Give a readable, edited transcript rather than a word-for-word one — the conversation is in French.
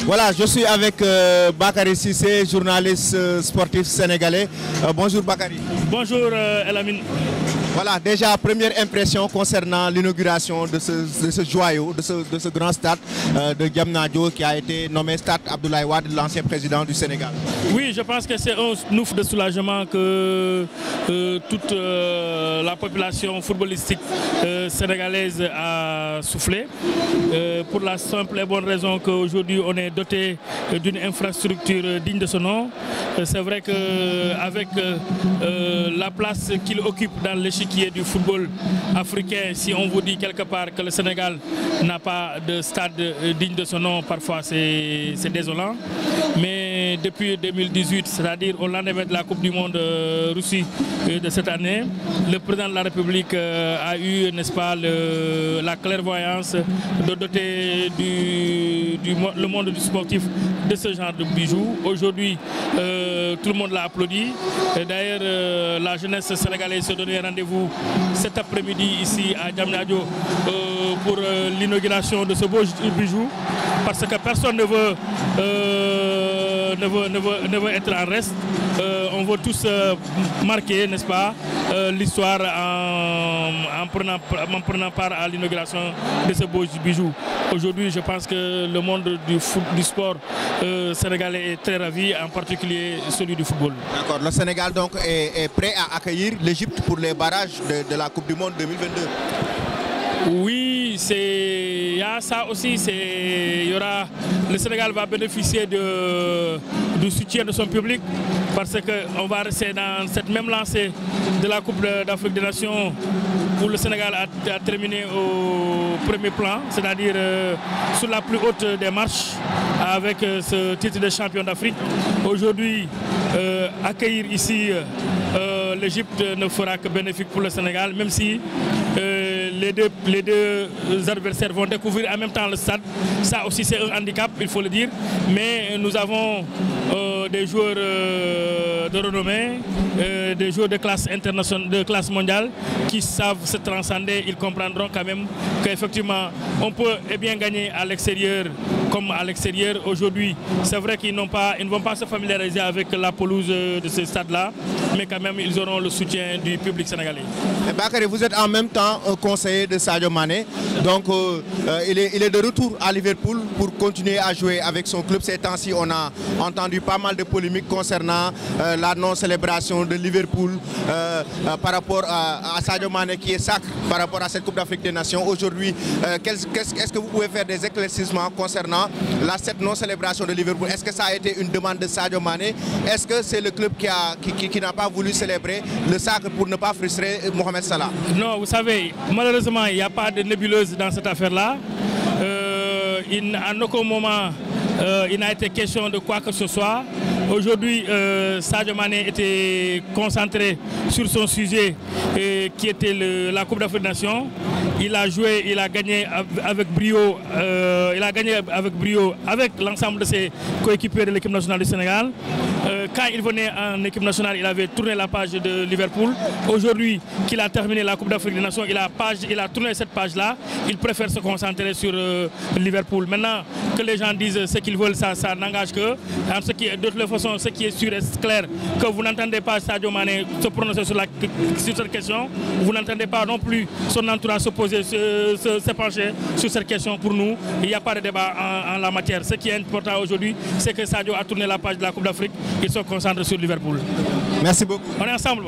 Voilà, je suis avec Bakary Cissé, journaliste sportif sénégalais. Bonjour Bakary. Bonjour Elamine. Voilà, déjà première impression concernant l'inauguration de ce joyau, de ce grand stade de Diamniadio qui a été nommé Stade Abdoulaye Wade, l'ancien président du Sénégal. Oui, je pense que c'est un ouf de soulagement que toute la population footballistique sénégalaise a soufflé. Pour la simple et bonne raison qu'aujourd'hui on est doté d'une infrastructure digne de ce nom. C'est vrai qu'avec la place qu'il occupe dans l'échiquier du football africain, si on vous dit quelque part que le Sénégal n'a pas de stade digne de son nom, parfois c'est désolant. Mais depuis 2018, c'est-à-dire au lendemain de la Coupe du Monde Russie de cette année, le président de la République a eu, n'est-ce pas, la clairvoyance de doter le monde du sportif de ce genre de bijoux. Aujourd'hui, tout le monde l'a applaudi. D'ailleurs, la jeunesse sénégalaise se donnait rendez-vous cet après-midi ici à Diamniadio pour l'inauguration de ce beau bijou, parce que personne ne veut être en reste. On veut tous marquer, n'est-ce pas, l'histoire en prenant part à l'inauguration de ce beau bijou. Aujourd'hui, je pense que le monde du sport sénégalais est très ravi, en particulier celui du football. D'accord. Le Sénégal donc est prêt à accueillir l'Égypte pour les barrages de la Coupe du Monde 2022. Oui, il y a ça aussi. Le Sénégal va bénéficier du soutien de son public, parce qu'on va rester dans cette même lancée de la Coupe d'Afrique des Nations où le Sénégal a terminé au premier plan, c'est-à-dire sur la plus haute des marches avec ce titre de champion d'Afrique. Aujourd'hui, accueillir ici l'Égypte ne fera que bénéfique pour le Sénégal, même si les deux adversaires vont découvrir en même temps le stade. Ça aussi c'est un handicap, il faut le dire. Mais nous avons des joueurs de renommée, des joueurs de classe internationale, de classe mondiale, qui savent se transcender. Ils comprendront quand même qu'effectivement on peut bien gagner à l'extérieur comme à l'extérieur. Aujourd'hui, c'est vrai qu'ils ne vont pas se familiariser avec la pelouse de ce stade-là, mais quand même ils auront le soutien du public sénégalais. Bakary, vous êtes en même temps conseiller de Sadio Mané, donc il est de retour à Liverpool pour continuer à jouer avec son club. Ces temps-ci, on a entendu pas mal de polémiques concernant la non-célébration de Liverpool par rapport à Sadio Mané qui est sacré par rapport à cette Coupe d'Afrique des Nations. Aujourd'hui, est-ce que vous pouvez faire des éclaircissements concernant cette non-célébration de Liverpool? Est-ce que ça a été une demande de Sadio Mané? Est-ce que c'est le club qui n'a pas voulu célébrer le sacre pour ne pas frustrer Mohamed Salah? Non, vous savez, malheureusement, il n'y a pas de nébuleuse dans cette affaire-là. En aucun moment, il n'a été question de quoi que ce soit. Aujourd'hui, Sadio Mané était concentré sur son sujet qui était la Coupe d'Afrique des Nations. Il a joué, il a gagné avec brio, avec l'ensemble de ses coéquipiers de l'équipe nationale du Sénégal. Quand il venait en équipe nationale, il avait tourné la page de Liverpool. Aujourd'hui, qu'il a terminé la Coupe d'Afrique des Nations, il a tourné cette page-là. Il préfère se concentrer sur Liverpool. Maintenant, que les gens disent ce qu'ils veulent, ça n'engage que. De toute façon, ce qui est sûr et clair, que vous n'entendez pas Sadio Mané se prononcer sur cette question. Vous n'entendez pas non plus son entourage se pencher sur cette question. Pour nous, il n'y a pas de débat en la matière. Ce qui est important aujourd'hui, c'est que Sadio a tourné la page de la Coupe d'Afrique. Ils se concentrent sur Liverpool. Merci beaucoup. On est ensemble.